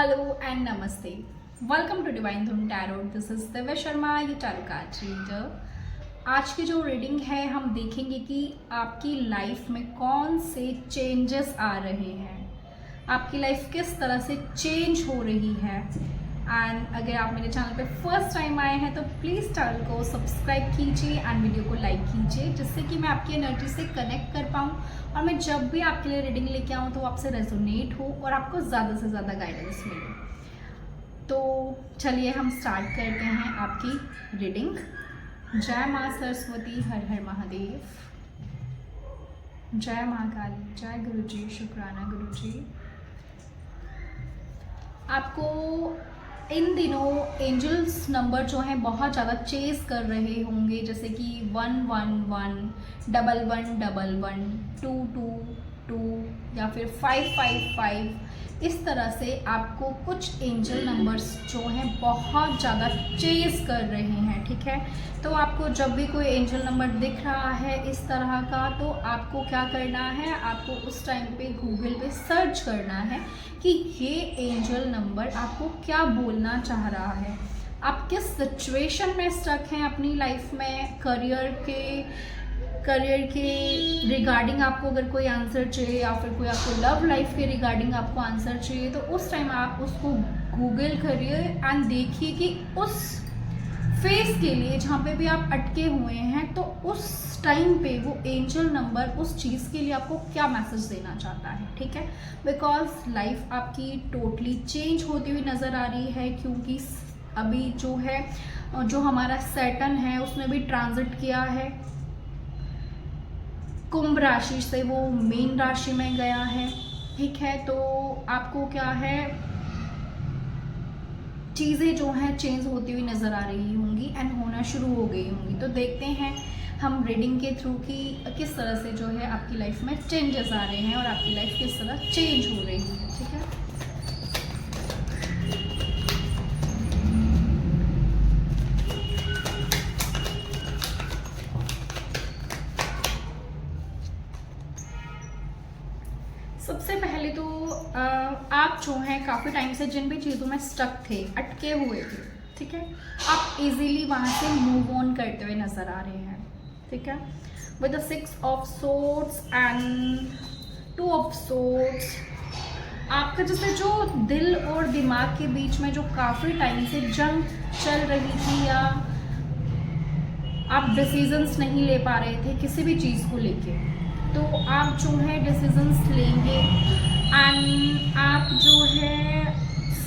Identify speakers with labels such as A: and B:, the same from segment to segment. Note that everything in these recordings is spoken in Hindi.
A: Hello and Namaste. Welcome to Divine Dhun Tarot. This is Divya Sharma, ये tarot card reader. आज की जो रीडिंग है हम देखेंगे कि आपकी लाइफ में कौन से चेंजेस आ रहे हैं, आपकी लाइफ किस तरह से चेंज हो रही है। एंड अगर आप मेरे चैनल पे फर्स्ट टाइम आए हैं तो प्लीज़ चैनल को सब्सक्राइब कीजिए एंड वीडियो को लाइक कीजिए, जिससे कि मैं आपकी एनर्जी से कनेक्ट कर पाऊँ और मैं जब भी आपके लिए रीडिंग लेके आऊँ तो आपसे रेजोनेट हो और आपको ज़्यादा से ज़्यादा गाइडेंस मिले। तो चलिए हम स्टार्ट करते हैं आपकी रीडिंग। जय माँ सरस्वती, हर हर महादेव, जय महाकाली, जय गुरुजी, शुक्राना गुरुजी। आपको इन दिनों एंजल्स नंबर जो हैं बहुत ज़्यादा चेस कर रहे होंगे, जैसे कि 111, 1111, 222 या फिर 555। इस तरह से आपको कुछ एंजल नंबर्स जो हैं बहुत ज़्यादा चेस कर रहे हैं, ठीक है। तो आपको जब भी कोई एंजल नंबर दिख रहा है इस तरह का, तो आपको क्या करना है, आपको उस टाइम पे गूगल पे सर्च करना है कि ये एंजल नंबर आपको क्या बोलना चाह रहा है, आप किस सिचुएशन में स्टक हैं अपनी लाइफ में, करियर के रिगार्डिंग आपको अगर कोई आंसर चाहिए या फिर कोई आपको लव लाइफ के रिगार्डिंग आपको आंसर चाहिए, तो उस टाइम आप उसको गूगल करिए एंड देखिए कि उस फेस के लिए जहाँ पे भी आप अटके हुए हैं, तो उस टाइम पे वो एंजल नंबर उस चीज़ के लिए आपको क्या मैसेज देना चाहता है, ठीक है। बिकॉज लाइफ आपकी टोटली चेंज होती हुई नज़र आ रही है, क्योंकि अभी जो है जो हमारा सैटर्न है उसने भी ट्रांजिट किया है कुंभ राशि से, वो मीन राशि में गया है, ठीक है। तो आपको क्या है, चीज़ें जो हैं चेंज होती हुई नज़र आ रही होंगी एंड होना शुरू हो गई होंगी। तो देखते हैं हम रीडिंग के थ्रू कि किस तरह से जो है आपकी लाइफ में चेंजेस आ रहे हैं और आपकी लाइफ किस तरह चेंज हो रही है, ठीक है। सबसे पहले तो आप जो हैं काफ़ी टाइम से जिन भी चीज़ों में स्टक थे, अटके हुए थे, ठीक है, आप इजीली वहाँ से मूव ऑन करते हुए नज़र आ रहे हैं, ठीक है। With the 6 of swords and 2 of swords, आपका जैसे जो दिल और दिमाग के बीच में जो काफ़ी टाइम से जंग चल रही थी, या आप डिसीजंस नहीं ले पा रहे थे किसी भी चीज़ को लेके, तो आप जो है डिसीजंस लेंगे एंड आप जो है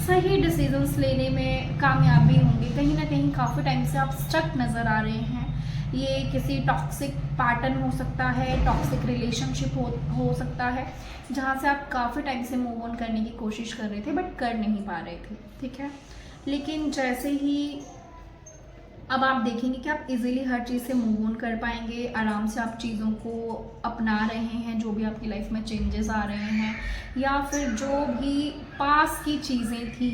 A: सही डिसीजंस लेने में कामयाबी होंगे। कहीं ना कहीं काफ़ी टाइम से आप स्टक नज़र आ रहे हैं, ये किसी टॉक्सिक पैटर्न हो सकता है, टॉक्सिक रिलेशनशिप हो सकता है, जहाँ से आप काफ़ी टाइम से मूव ऑन करने की कोशिश कर रहे थे बट कर नहीं पा रहे थे, ठीक है। लेकिन जैसे ही अब आप देखेंगे कि आप इजीली हर चीज़ से मूव ऑन कर पाएंगे, आराम से आप चीज़ों को अपना रहे हैं, जो भी आपकी लाइफ में चेंजेस आ रहे हैं या फिर जो भी पास की चीज़ें थी,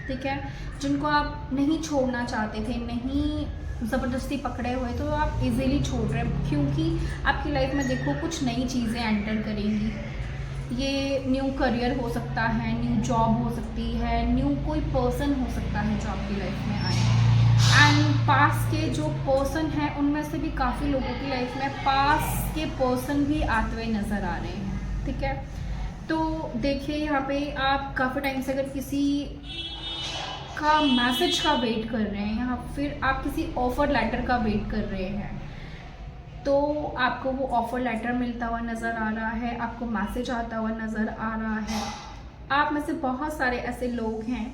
A: ठीक है, जिनको आप नहीं छोड़ना चाहते थे, नहीं ज़बरदस्ती पकड़े हुए, तो आप इजीली छोड़ रहे हैं, क्योंकि आपकी लाइफ में देखो कुछ नई चीज़ें एंटर करेंगी। ये न्यू करियर हो सकता है, न्यू जॉब हो सकती है, न्यू कोई पर्सन हो सकता है जो आपकी लाइफ में आए, एंड पास के जो पर्सन हैं उनमें से भी काफ़ी लोगों की लाइफ में पास के पर्सन भी आते हुए नज़र आ रहे हैं, ठीक है। तो देखिए यहाँ पे आप काफ़ी टाइम से अगर किसी का मैसेज का वेट कर रहे हैं या फिर आप किसी ऑफर लेटर का वेट कर रहे हैं, तो आपको वो ऑफर लेटर मिलता हुआ नज़र आ रहा है, आपको मैसेज आता हुआ नज़र आ रहा है। आप में से बहुत सारे ऐसे लोग हैं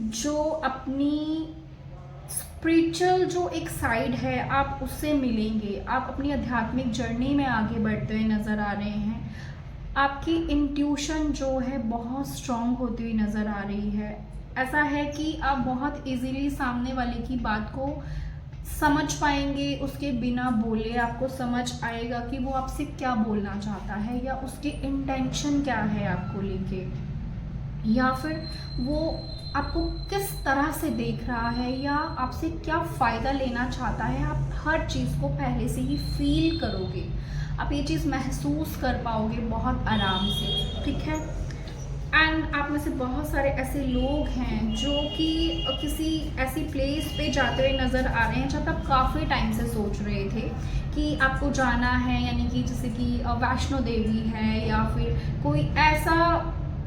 A: जो अपनी स्पिरिचुअल जो एक साइड है आप उससे मिलेंगे, आप अपनी आध्यात्मिक जर्नी में आगे बढ़ते हुए नज़र आ रहे हैं। आपकी इंट्यूशन जो है बहुत स्ट्रॉन्ग होती हुई नज़र आ रही है। ऐसा है कि आप बहुत इजीली सामने वाले की बात को समझ पाएंगे, उसके बिना बोले आपको समझ आएगा कि वो आपसे क्या बोलना चाहता है या उसकी इंटेंशन क्या है आपको लेके, या फिर वो आपको किस तरह से देख रहा है या आपसे क्या फ़ायदा लेना चाहता है। आप हर चीज़ को पहले से ही फील करोगे, आप ये चीज़ महसूस कर पाओगे बहुत आराम से, ठीक है। एंड आप में से बहुत सारे ऐसे लोग हैं जो कि किसी ऐसी प्लेस पे जाते हुए नज़र आ रहे हैं जहाँ पे आप काफ़ी टाइम से सोच रहे थे कि आपको जाना है, यानी कि जैसे कि वैष्णो देवी है या फिर कोई ऐसा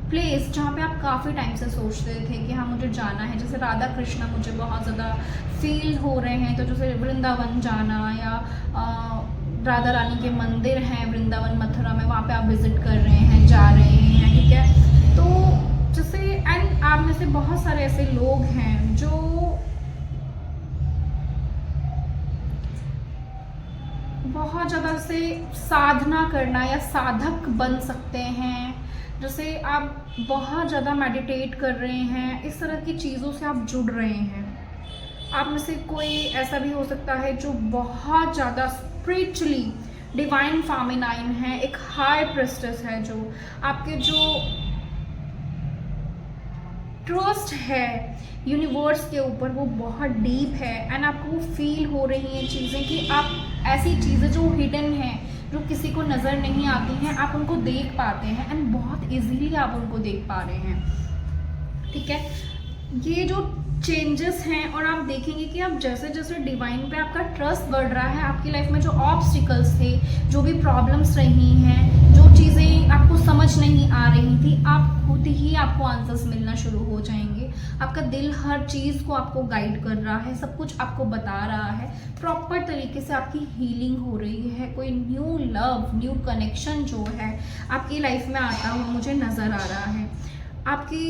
A: प्लेस जहाँ पे आप काफ़ी टाइम से सोचते थे कि हाँ मुझे जाना है। जैसे राधा कृष्णा मुझे बहुत ज़्यादा फील हो रहे हैं, तो जैसे वृंदावन जाना या राधा रानी के मंदिर हैं वृंदावन मथुरा में, वहाँ पे आप विज़िट कर रहे हैं, जा रहे हैं, ठीक है। तो जैसे एंड आप में से बहुत सारे ऐसे लोग हैं जो बहुत ज़्यादा से साधना करना या साधक बन सकते हैं। जैसे आप बहुत ज़्यादा मेडिटेट कर रहे हैं, इस तरह की चीज़ों से आप जुड़ रहे हैं। आप में से कोई ऐसा भी हो सकता है जो बहुत ज़्यादा स्पिरिचुअली डिवाइन फेमिनाइन है, एक हाई प्रेस्टेस है, जो आपके जो ट्रस्ट है यूनिवर्स के ऊपर वो बहुत डीप है। एंड आपको फील हो रही हैं चीज़ें कि आप ऐसी चीज़ें जो हिडन हैं, जो किसी को नज़र नहीं आती हैं, आप उनको देख पाते हैं एंड बहुत इजीली आप उनको देख पा रहे हैं, ठीक है। ये जो चेंजेस हैं, और आप देखेंगे कि आप जैसे जैसे डिवाइन पे आपका ट्रस्ट बढ़ रहा है, आपकी लाइफ में जो ऑब्स्टिकल्स थे, जो भी प्रॉब्लम्स रही हैं, जो चीज़ें आपको समझ नहीं आ रही थी, आप खुद ही आपको आंसर्स मिलना शुरू हो जाएंगे। आपका दिल हर चीज़ को आपको गाइड कर रहा है, सब कुछ आपको बता रहा है, प्रॉपर तरीके से आपकी हीलिंग हो रही है। कोई न्यू लव, न्यू कनेक्शन जो है आपकी लाइफ में आता हुआ मुझे नज़र आ रहा है। आपकी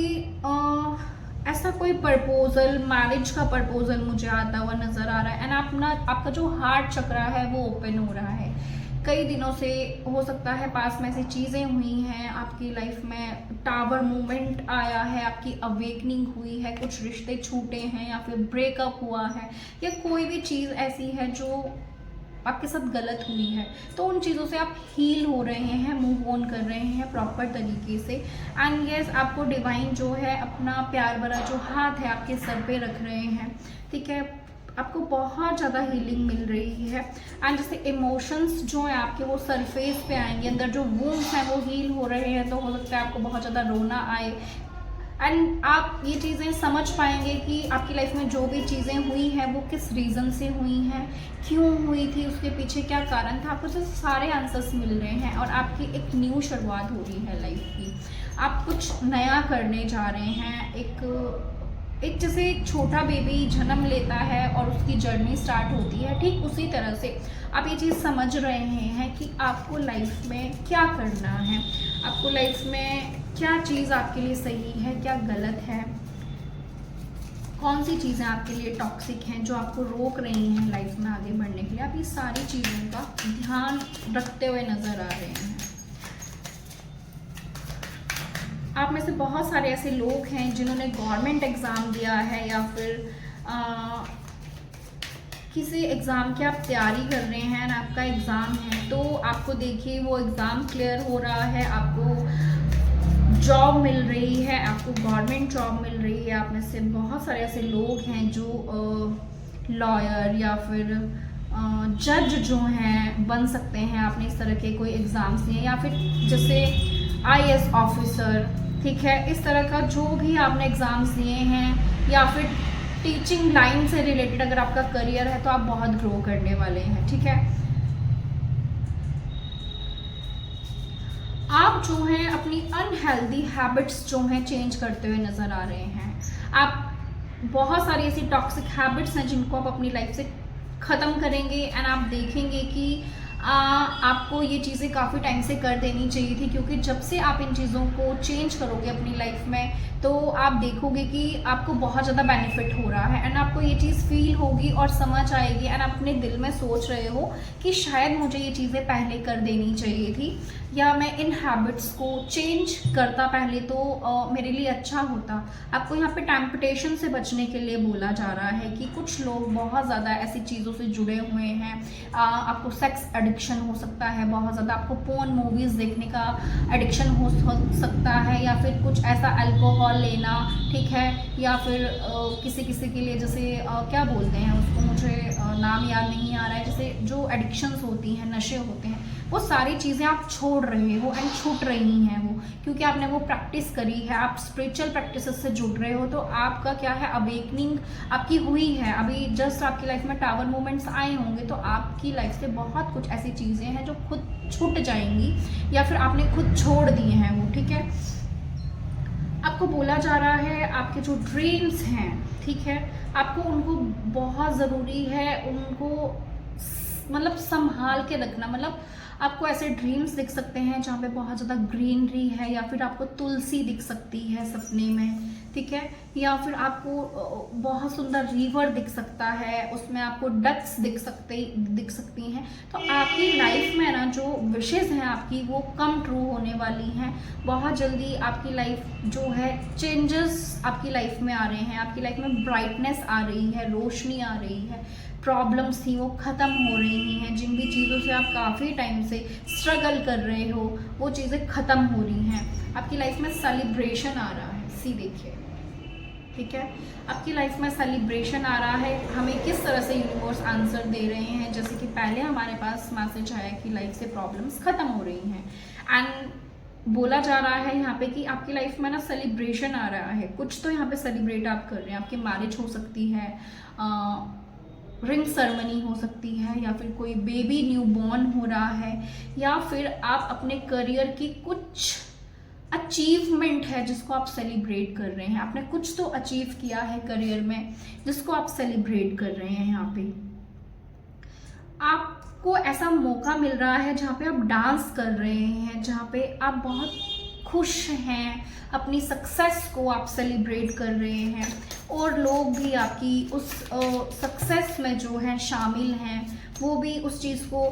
A: ऐसा कोई प्रपोजल, मैरिज का प्रपोजल मुझे आता हुआ नज़र आ रहा है। एंड आपका जो हार्ट चक्रा है वो ओपन हो रहा है। कई दिनों से हो सकता है पास में ऐसी चीज़ें हुई हैं, आपकी लाइफ में टावर मूवमेंट आया है, आपकी अवेकनिंग हुई है, कुछ रिश्ते छूटे हैं या फिर ब्रेकअप हुआ है, या कोई भी चीज़ ऐसी है जो आपके साथ गलत हुई है, तो उन चीज़ों से आप हील हो रहे हैं, मूव ऑन कर रहे हैं प्रॉपर तरीके से। एंड यस, आपको डिवाइन जो है अपना प्यार भरा जो हाथ है आपके सर पे रख रहे हैं, ठीक है। आपको बहुत ज़्यादा हीलिंग मिल रही है। एंड जैसे इमोशंस जो हैं आपके वो सरफेस पे आएंगे, अंदर जो वूंड्स हैं वो हील हो रहे हैं, तो हो सकता है आपको बहुत ज़्यादा रोना आए। एंड आप ये चीज़ें समझ पाएंगे कि आपकी लाइफ में जो भी चीज़ें हुई हैं वो किस रीज़न से हुई हैं, क्यों हुई थी, उसके पीछे क्या कारण था। आपको जो सारे आंसर्स मिल रहे हैं और आपकी एक न्यू शुरुआत हो रही है लाइफ की। आप कुछ नया करने जा रहे हैं। एक जैसे एक छोटा बेबी जन्म लेता है और उसकी जर्नी स्टार्ट होती है, ठीक उसी तरह से आप ये चीज़ समझ रहे हैं कि आपको लाइफ में क्या करना है, आपको लाइफ में क्या चीज़ आपके लिए सही है, क्या गलत है, कौन सी चीज़ें आपके लिए टॉक्सिक हैं जो आपको रोक रही हैं लाइफ में आगे बढ़ने के लिए। आप ये सारी चीज़ों का ध्यान रखते हुए नज़र आ रहे हैं। आप में से बहुत सारे ऐसे लोग हैं जिन्होंने गवर्नमेंट एग्ज़ाम दिया है या फिर किसी एग्ज़ाम की आप तैयारी कर रहे हैं, आपका एग्ज़ाम है, तो आपको देखिए वो एग्ज़ाम क्लियर हो रहा है, आपको जॉब मिल रही है, आपको गवर्नमेंट जॉब मिल रही है। आप में से बहुत सारे ऐसे लोग हैं जो लॉयर या फिर जज जो हैं बन सकते हैं, आपने इस तरह के कोई एग्ज़ाम्स दिए, या फिर जैसे IAS ऑफिसर, ठीक है, इस तरह का जो भी आपने एग्ज़ाम्स दिए हैं, या फिर टीचिंग लाइन से रिलेटेड अगर आपका करियर है तो आप बहुत ग्रो करने वाले हैं, ठीक है। आप जो हैं अपनी अनहेल्दी हैबिट्स जो हैं चेंज करते हुए नज़र आ रहे हैं। आप बहुत सारी ऐसी टॉक्सिक हैबिट्स हैं जिनको आप अपनी लाइफ से ख़त्म करेंगे। एंड आप देखेंगे कि आपको ये चीज़ें काफ़ी टाइम से कर देनी चाहिए थी, क्योंकि जब से आप इन चीज़ों को चेंज करोगे अपनी लाइफ में तो आप देखोगे कि आपको बहुत ज़्यादा बेनिफिट हो रहा है। एंड आपको ये चीज़ फील होगी और समझ आएगी, एंड आप अपने दिल में सोच रहे हो कि शायद मुझे ये चीज़ें पहले कर देनी चाहिए थी, या मैं इन हैबिट्स को चेंज करता पहले तो मेरे लिए अच्छा होता। आपको यहाँ पे टेम्पटेशन से बचने के लिए बोला जा रहा है कि कुछ लोग बहुत ज़्यादा ऐसी चीज़ों से जुड़े हुए हैं। आपको सेक्स एडिक्शन हो सकता है बहुत ज़्यादा, आपको पोर्न मूवीज़ देखने का एडिक्शन हो सकता है, या फिर कुछ ऐसा अल्कोहल लेना, ठीक है, या फिर किसी के लिए जैसे क्या बोलते हैं उसको, मुझे नाम याद नहीं आ रहा है, जैसे जो एडिक्शंस होती हैं, नशे होते हैं, वो सारी चीज़ें आप छोड़ रहे हो एंड छूट रही हैं वो, क्योंकि आपने वो प्रैक्टिस करी है, आप स्पिरिचुअल प्रैक्टिस से जुड़ रहे हो। तो आपका क्या है, अवेकनिंग आपकी हुई है। अभी जस्ट आपकी लाइफ में टावर मोमेंट्स आए होंगे, तो आपकी लाइफ से बहुत कुछ ऐसी चीज़ें हैं जो खुद छूट जाएंगी या फिर आपने खुद छोड़ दिए हैं वो, ठीक है। आपको बोला जा रहा है आपके जो ड्रीम्स हैं, ठीक है, आपको उनको बहुत ज़रूरी है उनको मतलब संभाल के रखना। मतलब आपको ऐसे ड्रीम्स दिख सकते हैं जहाँ पे बहुत ज़्यादा ग्रीनरी है, या फिर आपको तुलसी दिख सकती है सपने में, ठीक है, या फिर आपको बहुत सुंदर रिवर दिख सकता है, उसमें आपको डक्स दिख सकती हैं। तो आपकी लाइफ में ना जो विशेज़ हैं आपकी वो कम ट्रू होने वाली हैं। बहुत जल्दी आपकी लाइफ जो है चेंजेस आपकी लाइफ में आ रहे हैं, आपकी लाइफ में ब्राइटनेस आ रही है, रोशनी आ रही है। प्रॉब्लम्स थी वो ख़त्म हो रही हैं, जिन भी चीज़ों से आप काफ़ी टाइम से स्ट्रगल कर रहे हो वो चीज़ें ख़त्म हो रही हैं। आपकी लाइफ में सेलिब्रेशन आ रहा है, सी देखिए, ठीक है, आपकी लाइफ में सेलिब्रेशन आ रहा है। हमें किस तरह से यूनिवर्स आंसर दे रहे हैं, जैसे कि पहले हमारे पास मैसेज आया कि लाइफ से प्रॉब्लम्स ख़त्म हो रही हैं, एंड बोला जा रहा है यहाँ पे कि आपकी लाइफ में ना सेलिब्रेशन आ रहा है। कुछ तो यहाँ पे सेलिब्रेट आप कर रहे हैं, आपकी मैरिज हो सकती है, रिंग सेरेमनी हो सकती है, या फिर कोई बेबी न्यू बॉर्न हो रहा है, या फिर आप अपने करियर की कुछ अचीवमेंट है जिसको आप सेलिब्रेट कर रहे हैं। आपने कुछ तो अचीव किया है करियर में जिसको आप सेलिब्रेट कर रहे हैं। यहाँ पे आपको ऐसा मौका मिल रहा है जहाँ पे आप डांस कर रहे हैं, जहाँ पे आप बहुत खुश हैं, अपनी सक्सेस को आप सेलिब्रेट कर रहे हैं, और लोग भी आपकी उस सक्सेस में जो है शामिल हैं, वो भी उस चीज़ को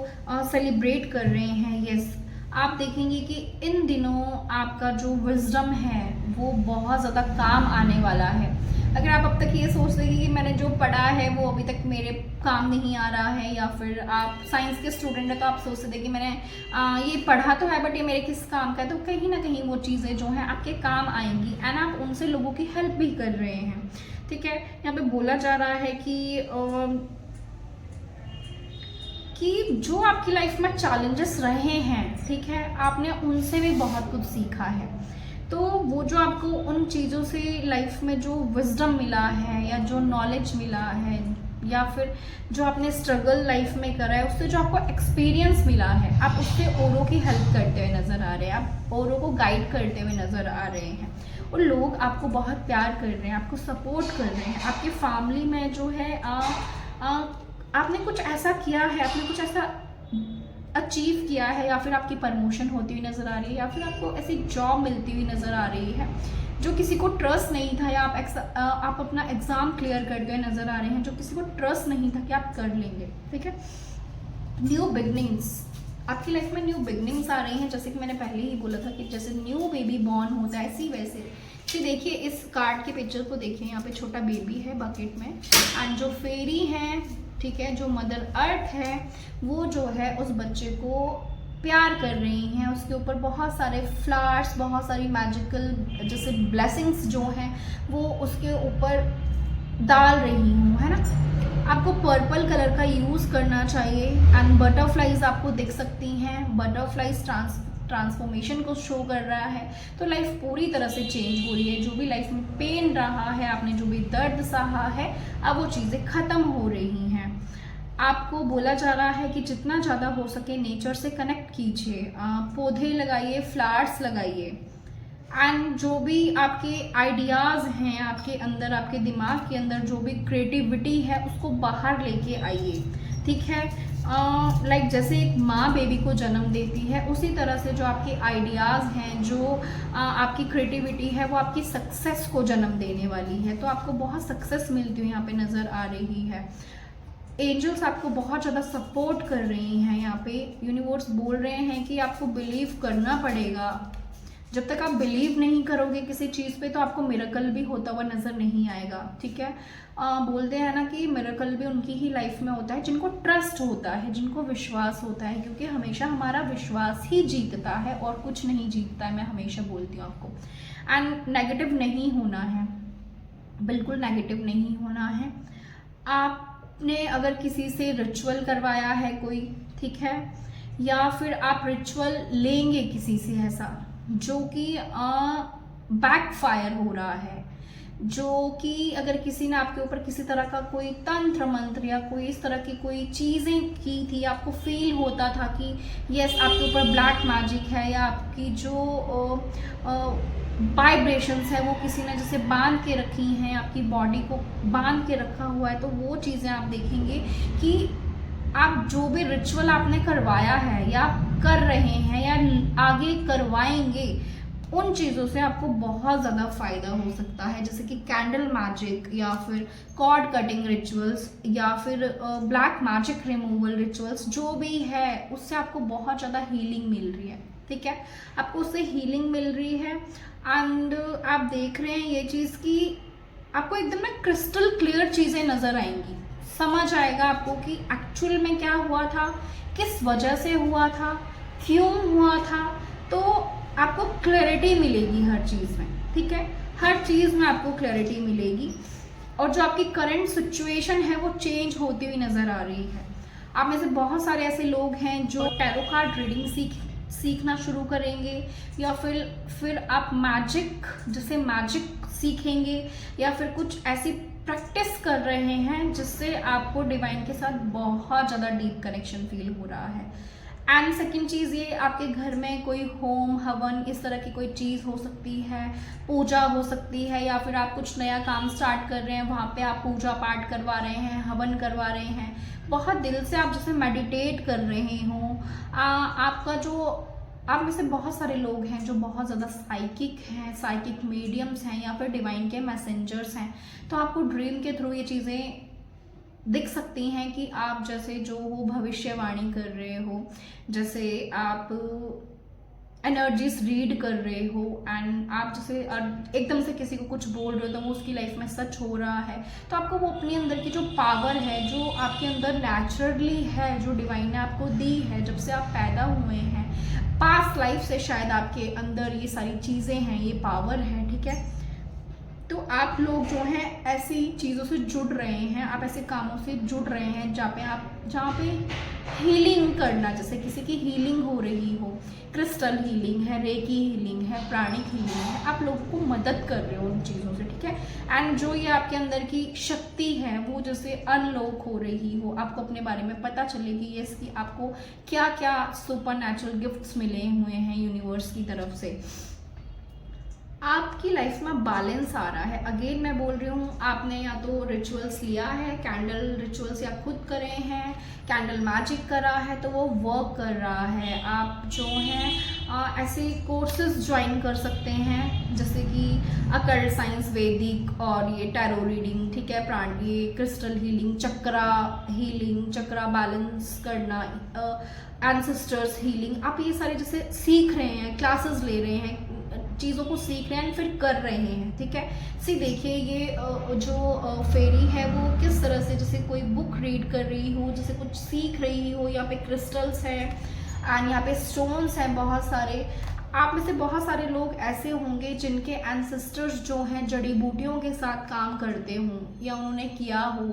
A: सेलिब्रेट कर रहे हैं। यस, आप देखेंगे कि इन दिनों आपका जो विजडम है वो बहुत ज़्यादा काम आने वाला है। अगर आप अब तक ये सोच रहे कि मैंने जो पढ़ा है वो अभी तक मेरे काम नहीं आ रहा है, या फिर आप साइंस के स्टूडेंट हैं तो आप सोचते थे कि मैंने ये पढ़ा तो है बट ये मेरे किस काम का है, तो कहीं ना कहीं वो चीज़ें जो हैं आपके काम आएंगी, एंड आप उनसे लोगों की हेल्प भी कर रहे हैं, ठीक है। यहाँ पे बोला जा रहा है कि जो आपकी लाइफ में चैलेंजेस रहे हैं, ठीक है, आपने उनसे भी बहुत कुछ सीखा है। तो वो जो आपको उन चीज़ों से लाइफ में जो विजडम मिला है, या जो नॉलेज मिला है, या फिर जो आपने स्ट्रगल लाइफ में करा है, उससे जो आपको एक्सपीरियंस मिला है, आप उससे औरों की हेल्प करते हुए नज़र आ रहे हैं, आप औरों को गाइड करते हुए नज़र आ रहे हैं, और लोग आपको बहुत प्यार कर रहे हैं, आपको सपोर्ट कर रहे हैं। आपकी फैमिली में जो है आपने कुछ ऐसा किया है, आपने कुछ ऐसा अचीव किया है, या फिर आपकी प्रमोशन होती हुई नज़र आ रही है, या फिर आपको ऐसी जॉब मिलती हुई नज़र आ रही है जो किसी को ट्रस्ट नहीं था, या आप अपना एग्ज़ाम क्लियर करते हुए नज़र आ रहे हैं जो किसी को ट्रस्ट नहीं था कि आप कर लेंगे, ठीक है। न्यू बिगनिंग्स, आपकी लाइफ में न्यू बिगनिंग्स आ रही हैं, जैसे कि मैंने पहले ही बोला था कि जैसे न्यू बेबी बॉर्न होता है ऐसी वैसे। तो देखिए इस कार्ड के पिक्चर को देखिए, यहाँ पे छोटा बेबी है बकेट में, एंड जो फेरी हैं, ठीक है, जो मदर अर्थ है वो जो है उस बच्चे को प्यार कर रही हैं, उसके ऊपर बहुत सारे फ्लावर्स, बहुत सारी मैजिकल जैसे ब्लेसिंग्स जो हैं वो उसके ऊपर डाल रही हूँ, है ना। आपको पर्पल कलर का यूज़ करना चाहिए, एंड बटरफ्लाइज आपको दिख सकती हैं, बटरफ्लाइज ट्रांसफॉर्मेशन को शो कर रहा है। तो लाइफ पूरी तरह से चेंज हो रही है, जो भी लाइफ में पेन रहा है, आपने जो भी दर्द सहा है, अब वो चीज़ें ख़त्म हो रही हैं। आपको बोला जा रहा है कि जितना ज़्यादा हो सके नेचर से कनेक्ट कीजिए, पौधे लगाइए, फ्लावर्स लगाइए, एंड जो भी आपके आइडियाज़ हैं आपके अंदर, आपके दिमाग के अंदर जो भी क्रिएटिविटी है उसको बाहर लेके आइए, ठीक है। लाइक जैसे एक माँ बेबी को जन्म देती है, उसी तरह से जो आपके आइडियाज़ हैं, जो आपकी क्रिएटिविटी है, वो आपकी सक्सेस को जन्म देने वाली है। तो आपको बहुत सक्सेस मिलती हुई यहाँ पे नज़र आ रही है। एंजल्स आपको बहुत ज़्यादा सपोर्ट कर रही हैं। यहाँ पे यूनिवर्स बोल रहे हैं कि आपको बिलीव करना पड़ेगा। जब तक आप बिलीव नहीं करोगे किसी चीज़ पे तो आपको मिरेकल भी होता हुआ नज़र नहीं आएगा, ठीक है। बोलते हैं ना कि मिरेकल भी उनकी ही लाइफ में होता है जिनको ट्रस्ट होता है, जिनको विश्वास होता है, क्योंकि हमेशा हमारा विश्वास ही जीतता है और कुछ नहीं जीतता है। मैं हमेशा बोलती हूँ आपको। एंड नेगेटिव नहीं होना है, बिल्कुल नेगेटिव नहीं होना है। आपने अगर किसी से रिचुअल करवाया है कोई, ठीक है, या फिर आप रिचुअल लेंगे किसी से ऐसा जो कि बैकफायर हो रहा है, जो कि अगर किसी ने आपके ऊपर किसी तरह का कोई तंत्र मंत्र या कोई इस तरह की कोई चीज़ें की थी, आपको फील होता था कि यस आपके ऊपर ब्लैक मैजिक है, या आपकी जो वाइब्रेशंस है वो किसी ने जैसे बांध के रखी हैं, आपकी बॉडी को बांध के रखा हुआ है, तो वो चीज़ें आप देखेंगे कि आप जो भी रिचुअल आपने करवाया है या कर रहे हैं या आगे करवाएंगे, उन चीज़ों से आपको बहुत ज़्यादा फायदा हो सकता है, जैसे कि कैंडल मैजिक या फिर कॉर्ड कटिंग रिचुअल्स या फिर ब्लैक मैजिक रिमूवल रिचुअल्स, जो भी है उससे आपको बहुत ज़्यादा हीलिंग मिल रही है। ठीक है, आपको उससे हीलिंग मिल रही है एंड आप देख रहे हैं ये चीज़ कि आपको एकदम ना क्रिस्टल क्लियर चीज़ें नज़र आएंगी, समझ आएगा आपको कि एक्चुअल में क्या हुआ था, किस वजह से हुआ था, क्यों हुआ था, तो आपको क्लैरिटी मिलेगी हर चीज़ में। ठीक है, हर चीज़ में आपको क्लैरिटी मिलेगी और जो आपकी करंट सिचुएशन है वो चेंज होती हुई नज़र आ रही है। आप में से बहुत सारे ऐसे लोग हैं जो टैरो कार्ड रीडिंग सीखना शुरू करेंगे, या फिर आप मैजिक जैसे मैजिक सीखेंगे, या फिर कुछ ऐसी प्रैक्टिस कर रहे हैं जिससे आपको डिवाइन के साथ बहुत ज़्यादा डीप कनेक्शन फील हो रहा है। एंड सेकेंड चीज़ ये, आपके घर में कोई होम हवन इस तरह की कोई चीज़ हो सकती है, पूजा हो सकती है, या फिर आप कुछ नया काम स्टार्ट कर रहे हैं, वहाँ पे आप पूजा पाठ करवा रहे हैं, हवन करवा रहे हैं, बहुत दिल से आप जैसे मेडिटेट कर रहे हो। आपका जो आप में से बहुत सारे लोग हैं जो बहुत ज़्यादा साइकिक हैं, साइकिक मीडियम्स हैं, या फिर डिवाइन के मैसेंजर्स हैं, तो आपको ड्रीम के थ्रू ये चीज़ें दिख सकती हैं कि आप जैसे जो हो भविष्यवाणी कर रहे हो, जैसे आप एनर्जीज रीड कर रहे हो एंड आप जैसे एकदम से किसी को कुछ बोल रहे हो तो वो उसकी लाइफ में सच हो रहा है, तो आपको वो अपने अंदर की जो पावर है, जो आपके अंदर नेचुरली है, जो डिवाइन ने आपको दी है जब से आप पैदा हुए हैं, पास्ट लाइफ से शायद आपके अंदर ये सारी चीज़ें हैं, ये पावर है। ठीक है, तो आप लोग जो हैं ऐसी चीज़ों से जुड़ रहे हैं, आप ऐसे कामों से जुड़ रहे हैं जहाँ पे हीलिंग करना, जैसे किसी की हीलिंग हो रही हो, क्रिस्टल हीलिंग है, रेकी हीलिंग है, प्राणिक हीलिंग है, आप लोगों को मदद कर रहे हो उन चीज़ों से। ठीक है, एंड जो ये आपके अंदर की शक्ति है वो जैसे अनलॉक हो रही हो, आपको अपने बारे में पता चलेगी यस कि आपको क्या क्या सुपर नेचुरल गिफ्ट्स मिले हुए हैं यूनिवर्स की तरफ से। आपकी लाइफ में बैलेंस आ रहा है। अगेन मैं बोल रही हूँ, आपने या तो रिचुअल्स लिया है, कैंडल रिचुअल्स या खुद करे हैं, कैंडल मैजिक करा है तो वो वर्क कर रहा है। आप जो हैं ऐसे कोर्सेज ज्वाइन कर सकते हैं जैसे कि अकल्ट साइंस, वैदिक और ये टैरो रीडिंग। ठीक है, ये क्रिस्टल हीलिंग, चक्रा बैलेंस करना, एंसेस्टर्स हीलिंग, आप ये सारे जैसे सीख रहे हैं, क्लासेस ले रहे हैं, चीज़ों को सीख रहे हैं, फिर कर रहे हैं। ठीक है, देखिए ये जो फेरी है वो किस तरह से जैसे कोई बुक रीड कर रही हो, जैसे कुछ सीख रही हो। यहाँ पे क्रिस्टल्स हैं एंड यहाँ पे स्टोन्स हैं बहुत सारे। आप में से बहुत सारे लोग ऐसे होंगे जिनके एंसेस्टर्स जो हैं जड़ी बूटियों के साथ काम करते हों या उन्होंने किया हो,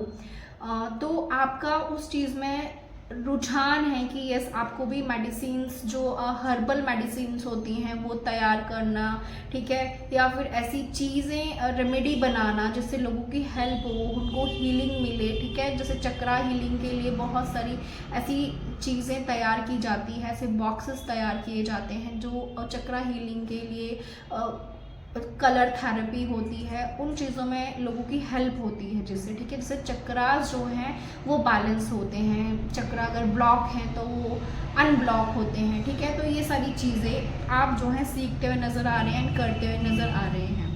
A: तो आपका उस चीज़ में रुझान है कि यस आपको भी मेडिसिन्स, जो हर्बल मेडिसिन्स होती हैं वो तैयार करना। ठीक है, या फिर ऐसी चीज़ें रेमेडी बनाना जिससे लोगों की हेल्प हो, उनको हीलिंग मिले। ठीक है, जैसे चक्रा हीलिंग के लिए बहुत सारी ऐसी चीज़ें तैयार की जाती है, ऐसे बॉक्सेस तैयार किए जाते हैं जो चक्रा हीलिंग के लिए, कलर थेरेपी होती है, उन चीज़ों में लोगों की हेल्प होती है जिससे। ठीक है, जैसे चक्रास जो हैं वो बैलेंस होते हैं, चक्रा अगर ब्लॉक हैं तो वो अनब्लॉक होते हैं। ठीक है, तो ये सारी चीज़ें आप जो हैं सीखते हुए नज़र आ रहे हैं एंड करते हुए नज़र आ रहे हैं।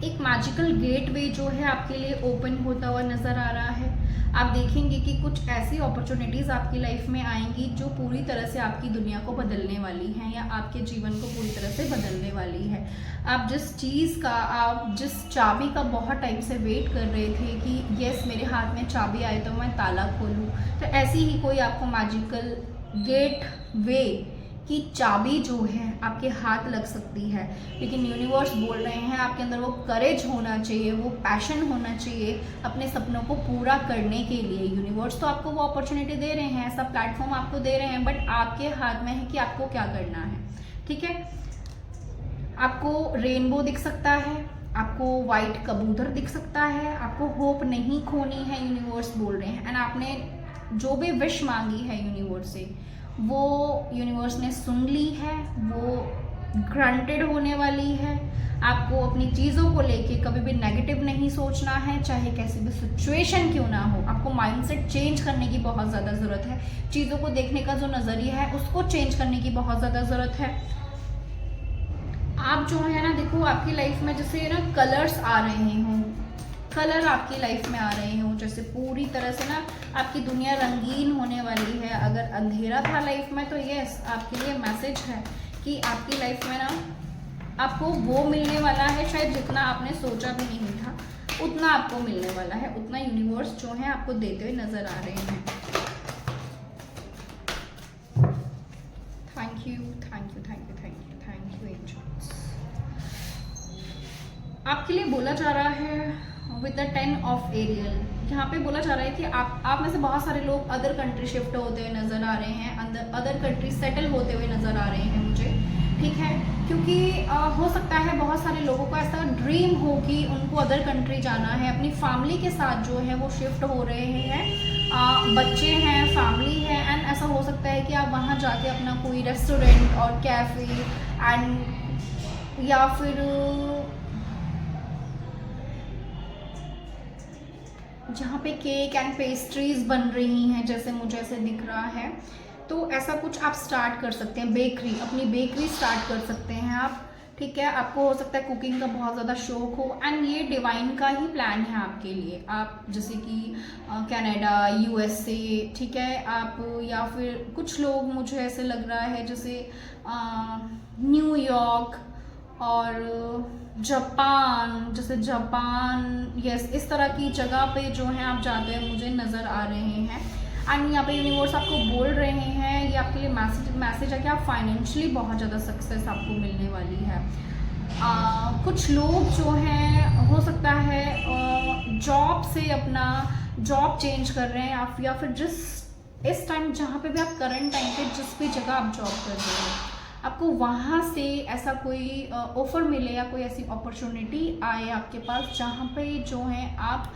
A: एक मैजिकल गेटवे जो है आपके लिए ओपन होता हुआ नज़र आ रहा है। आप देखेंगे कि कुछ ऐसी अपॉर्चुनिटीज़ आपकी लाइफ में आएंगी जो पूरी तरह से आपकी दुनिया को बदलने वाली हैं या आपके जीवन को पूरी तरह से बदलने वाली है। आप जिस चाबी का बहुत टाइम से वेट कर रहे थे कि यस मेरे हाथ में चाबी आए तो मैं ताला खोलूँ, तो ऐसी ही कोई आपको मैजिकल गेट वे की चाबी जो है आपके हाथ लग सकती है, लेकिन यूनिवर्स बोल रहे हैं आपके अंदर वो करेज होना चाहिए, वो पैशन होना चाहिए अपने सपनों को पूरा करने के लिए। यूनिवर्स तो आपको वो अपॉर्चुनिटी दे रहे हैं, ऐसा प्लेटफॉर्म आपको दे रहे हैं, बट आपके हाथ में है कि आपको क्या करना है। ठीक है, आपको रेनबो दिख सकता है, आपको वाइट कबूतर दिख सकता है, आपको होप नहीं खोनी है, यूनिवर्स बोल रहे हैं। एंड आपने जो भी विश मांगी है यूनिवर्स से, वो यूनिवर्स ने सुन ली है, वो ग्रांटेड होने वाली है। आपको अपनी चीज़ों को लेके कभी भी नेगेटिव नहीं सोचना है, चाहे कैसी भी सिचुएशन क्यों ना हो। आपको माइंडसेट चेंज करने की बहुत ज़्यादा ज़रूरत है, चीज़ों को देखने का जो नज़रिया है उसको चेंज करने की बहुत ज़्यादा ज़रूरत है। आप जो है ना, देखो आपकी लाइफ में जैसे ना कलर्स आ रहे हों, कलर आपकी लाइफ में आ रहे हों, जैसे पूरी तरह से ना आपकी दुनिया रंगीन होने वाली है। अगर अंधेरा था लाइफ में तो यस, आपके लिए मैसेज है कि आपकी लाइफ में ना आपको वो मिलने वाला है, शायद जितना आपने सोचा भी नहीं था उतना आपको मिलने वाला है, उतना यूनिवर्स जो है आपको देते हुए नजर आ रहे हैं। Thank you, thank you, thank you, thank you, thank you angels. आपके लिए बोला जा रहा है विद द 10 ऑफ एरियल, यहाँ पे बोला जा रहा है कि आप में से बहुत सारे लोग अदर कंट्री शिफ्ट होते हुए नज़र आ रहे हैं, अदर कंट्री सेटल होते हुए नज़र आ रहे हैं मुझे। ठीक है, क्योंकि हो सकता है बहुत सारे लोगों का ऐसा ड्रीम हो कि उनको अदर कंट्री जाना है, अपनी फैमिली के साथ जो है वो शिफ्ट हो रहे हैं, बच्चे हैं, फैमिली है, एंड ऐसा हो सकता है कि आप वहाँ जाके अपना कोई रेस्टोरेंट और कैफ़े एंड या फिर जहाँ पे केक एंड पेस्ट्रीज बन रही हैं, जैसे मुझे ऐसे दिख रहा है, तो ऐसा कुछ आप स्टार्ट कर सकते हैं। बेकरी, अपनी बेकरी स्टार्ट कर सकते हैं आप। ठीक है, आपको हो सकता है कुकिंग का बहुत ज़्यादा शौक हो, एंड ये डिवाइन का ही प्लान है आपके लिए। आप जैसे कि कनाडा, यूएसए, ठीक है, आप या फिर कुछ लोग मुझे ऐसे लग रहा है जैसे न्यूयॉर्क और जापान, जैसे जापान, यस, इस तरह की जगह पे जो है आप जाते हैं मुझे नज़र आ रहे हैं। एंड यहाँ पे यूनिवर्स आपको बोल रहे हैं, ये आपके लिए मैसेज है कि आप फाइनेंशियली बहुत ज़्यादा सक्सेस आपको मिलने वाली है। कुछ लोग जो हैं हो सकता है जॉब से अपना जॉब चेंज कर रहे हैं आप, या फिर जिस इस टाइम जहाँ पे भी आप करंट टाइम पे जिस भी जगह आप जॉब कर रहे हो, आपको वहाँ से ऐसा कोई ऑफ़र मिले या कोई ऐसी अपॉर्चुनिटी आए आपके पास जहाँ पे जो है आप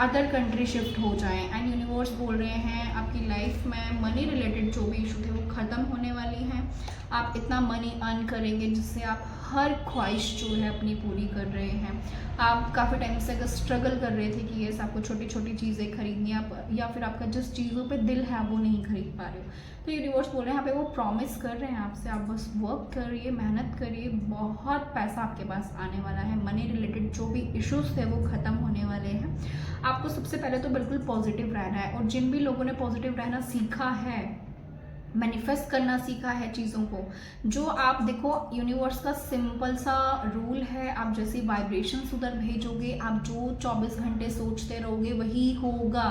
A: अदर कंट्री शिफ्ट हो जाएं। एंड यूनिवर्स बोल रहे हैं आपकी लाइफ में मनी रिलेटेड जो भी इशू थे वो ख़त्म होने वाली हैं। आप इतना मनी अर्न करेंगे जिससे आप हर ख्वाहिश जो है अपनी पूरी कर रहे हैं। आप काफ़ी टाइम से अगर स्ट्रगल कर रहे थे कि ये आपको छोटी छोटी चीज़ें खरीदनी, आप या फिर आपका जिस चीज़ों पे दिल है वो नहीं खरीद पा रहे हो, तो यूनिवर्स बोल रहे हैं यहाँ पे वो प्रॉमिस कर रहे हैं आपसे, आप बस वर्क करिए, मेहनत करिए, बहुत पैसा आपके पास आने वाला है। मनी रिलेटेड जो भी इश्यूज थे वो ख़त्म होने वाले हैं। आपको सबसे पहले तो बिल्कुल पॉजिटिव रहना है, और जिन भी लोगों ने पॉजिटिव रहना सीखा है, मैनिफेस्ट करना सीखा है चीज़ों को, जो आप देखो यूनिवर्स का सिंपल सा रूल है, आप जैसे वाइब्रेशंस उधर भेजोगे, आप जो 24 घंटे सोचते रहोगे वही होगा।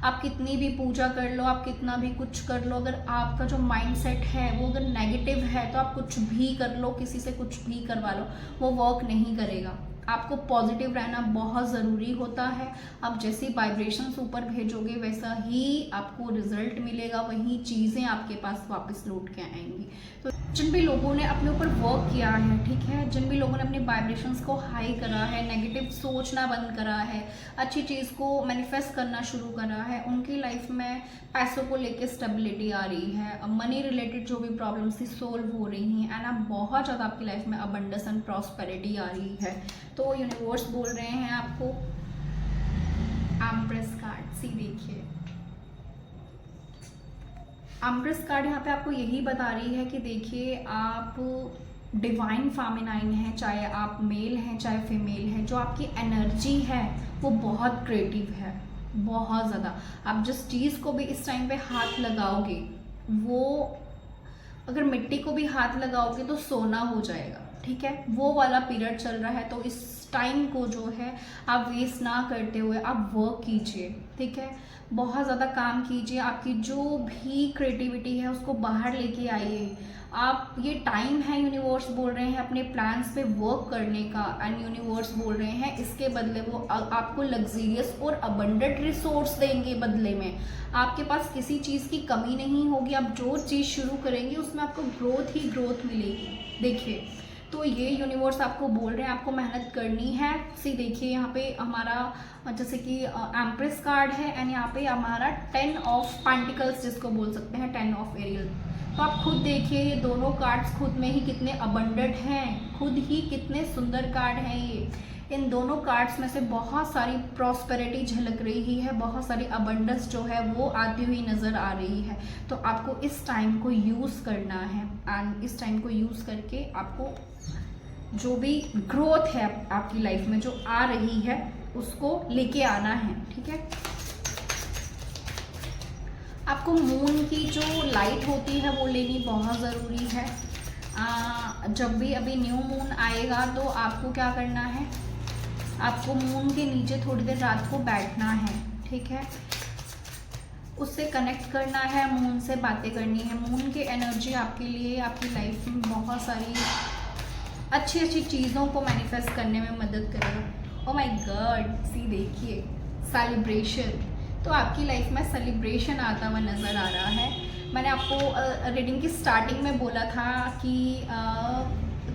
A: आप कितनी भी पूजा कर लो, आप कितना भी कुछ कर लो, अगर आपका जो माइंडसेट है वो अगर नेगेटिव है तो आप कुछ भी कर लो, किसी से कुछ भी करवा लो, वो वर्क नहीं करेगा। आपको पॉजिटिव रहना बहुत ज़रूरी होता है। आप जैसी वाइब्रेशंस ऊपर भेजोगे वैसा ही आपको रिजल्ट मिलेगा, वही चीज़ें आपके पास वापस लौट के आएंगी। तो जिन भी लोगों ने अपने ऊपर वर्क किया है, ठीक है, जिन भी लोगों ने अपने वाइब्रेशंस को हाई करा है, नेगेटिव सोचना बंद करा है, अच्छी चीज़ को मैनिफेस्ट करना शुरू करा है, उनकी लाइफ में पैसों को लेके स्टेबिलिटी आ रही है, मनी रिलेटेड जो भी प्रॉब्लम्स थी सोल्व हो रही हैं, एंड आप बहुत ज़्यादा आपकी लाइफ में अबंडेंस एंड प्रॉस्पेरिटी आ रही है। तो यूनिवर्स बोल रहे हैं आपको एम्प्रेस कार्ड, सी देखिए एम्प्रेस कार्ड यहाँ पे आपको यही बता रही है कि देखिए आप डिवाइन फेमिनाइन है, चाहे आप मेल हैं चाहे फीमेल हैं, जो आपकी एनर्जी है वो बहुत क्रिएटिव है, बहुत ज़्यादा। आप जिस चीज़ को भी इस टाइम पे हाथ लगाओगे, वो अगर मिट्टी को भी हाथ लगाओगे तो सोना हो जाएगा। ठीक है, वो वाला पीरियड चल रहा है। तो इस टाइम को जो है आप वेस्ट ना करते हुए आप वर्क कीजिए, ठीक है, बहुत ज़्यादा काम कीजिए, आपकी जो भी क्रिएटिविटी है उसको बाहर लेके आइए आप। ये टाइम है, यूनिवर्स बोल रहे हैं अपने प्लान्स पे वर्क करने का, एंड यूनिवर्स बोल रहे हैं इसके बदले वो आपको लग्जीरियस और अबंडेंट रिसोर्स देंगे। बदले में आपके पास किसी चीज़ की कमी नहीं होगी, आप जो चीज़ शुरू करेंगे उसमें आपको ग्रोथ ही ग्रोथ मिलेगी। देखिए, तो ये यूनिवर्स आपको बोल रहे हैं आपको मेहनत करनी है। सी देखिए यहाँ पे हमारा जैसे कि एम्प्रेस कार्ड है, एंड यहाँ पे हमारा 10 ऑफ पेंटिकल्स जिसको बोल सकते हैं, 10 ऑफ एरियल। तो आप खुद देखिए ये दोनों कार्ड्स खुद में ही कितने अबंडेंट हैं, खुद ही कितने सुंदर कार्ड हैं ये। इन दोनों कार्ड्स में से बहुत सारी प्रॉस्पेरिटी झलक रही है, बहुत सारी अबंडेंस जो है वो आती हुई नज़र आ रही है। तो आपको इस टाइम को यूज़ करना है, एंड इस टाइम को यूज़ करके आपको जो भी ग्रोथ है आपकी लाइफ में जो आ रही है उसको लेके आना है, ठीक है। आपको मून की जो लाइट होती है वो लेनी बहुत ज़रूरी है। जब भी अभी न्यू मून आएगा तो आपको क्या करना है, आपको मून के नीचे थोड़ी देर रात को बैठना है, ठीक है, उससे कनेक्ट करना है, मून से बातें करनी है। मून की एनर्जी आपके लिए आपकी लाइफ में बहुत सारी अच्छी अच्छी चीज़ों को मैनिफेस्ट करने में मदद करेगा। ओह माय गॉड, सी देखिए सेलिब्रेशन, तो आपकी लाइफ में सेलिब्रेशन आता हुआ नज़र आ रहा है। मैंने आपको रीडिंग की स्टार्टिंग में बोला था कि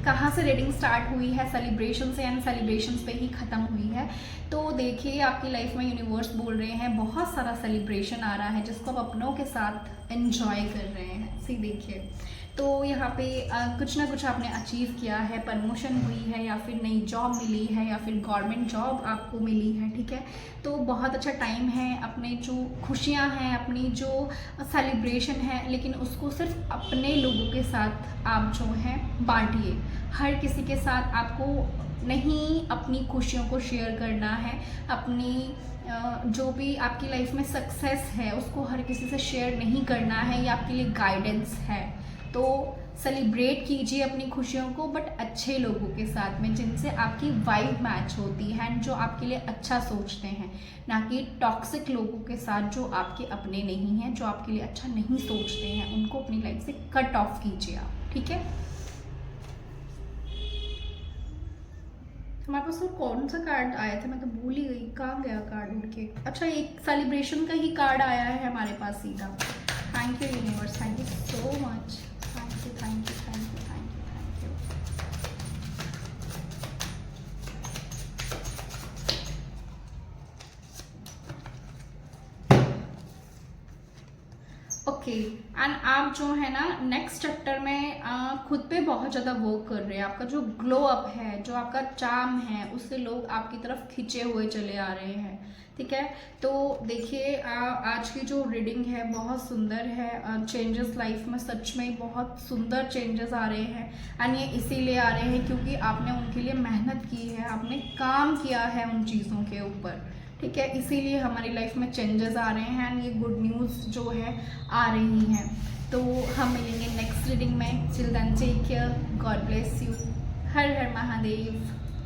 A: कहाँ से रीडिंग स्टार्ट हुई है, सेलिब्रेशन से, एंड सेलिब्रेशंस पे ही ख़त्म हुई है। तो देखिए आपकी लाइफ में यूनिवर्स बोल रहे हैं बहुत सारा सेलिब्रेशन आ रहा है जिसको आप अपनों के साथ एंजॉय कर रहे हैं। सी देखिए, तो यहाँ पे कुछ ना कुछ आपने अचीव किया है, प्रमोशन हुई है, या फिर नई जॉब मिली है, या फिर गवर्नमेंट जॉब आपको मिली है, ठीक है। तो बहुत अच्छा टाइम है, अपने जो खुशियाँ हैं, अपनी जो सेलिब्रेशन है, लेकिन उसको सिर्फ अपने लोगों के साथ आप जो है बांटिए। हर किसी के साथ आपको नहीं अपनी खुशियों को शेयर करना है। अपनी जो भी आपकी लाइफ में सक्सेस है उसको हर किसी से शेयर नहीं करना है, ये आपके लिए गाइडेंस है। तो सेलिब्रेट कीजिए अपनी खुशियों को, बट अच्छे लोगों के साथ में जिनसे आपकी वाइब मैच होती है, जो आपके लिए अच्छा सोचते हैं, ना कि टॉक्सिक लोगों के साथ जो आपके अपने नहीं हैं, जो आपके लिए अच्छा नहीं सोचते हैं, उनको अपनी लाइफ से कट ऑफ कीजिए आप, ठीक है। हमारे पास तो कौन सा कार्ड आया था, मैं तो भूल ही गई, कहाँ गया कार्ड उड़ के। अच्छा, एक सेलिब्रेशन का ही कार्ड आया है हमारे पास सीधा। Thank you universe, thank you so much, thank you thank you thank you thank you thank you. Okay, and आप जो है ना नेक्स्ट चैप्टर में खुद पे बहुत ज़्यादा वर्क कर रहे हैं। आपका जो ग्लो अप है, जो आपका चार्म है, उससे लोग आपकी तरफ खिंचे हुए चले आ रहे हैं, ठीक है। तो देखिए आज की जो रीडिंग है बहुत सुंदर है। चेंजेस लाइफ में सच में बहुत सुंदर चेंजेस आ रहे हैं, एंड ये इसीलिए आ रहे हैं क्योंकि आपने उनके लिए मेहनत की है, आपने काम किया है उन चीज़ों के ऊपर, ठीक है। इसीलिए हमारी लाइफ में चेंजेस आ रहे हैं, एंड ये गुड न्यूज़ जो है आ रही हैं। तो हम मिलेंगे नेक्स्ट रीडिंग में। Till then take care, God bless you, Har Har Mahadev.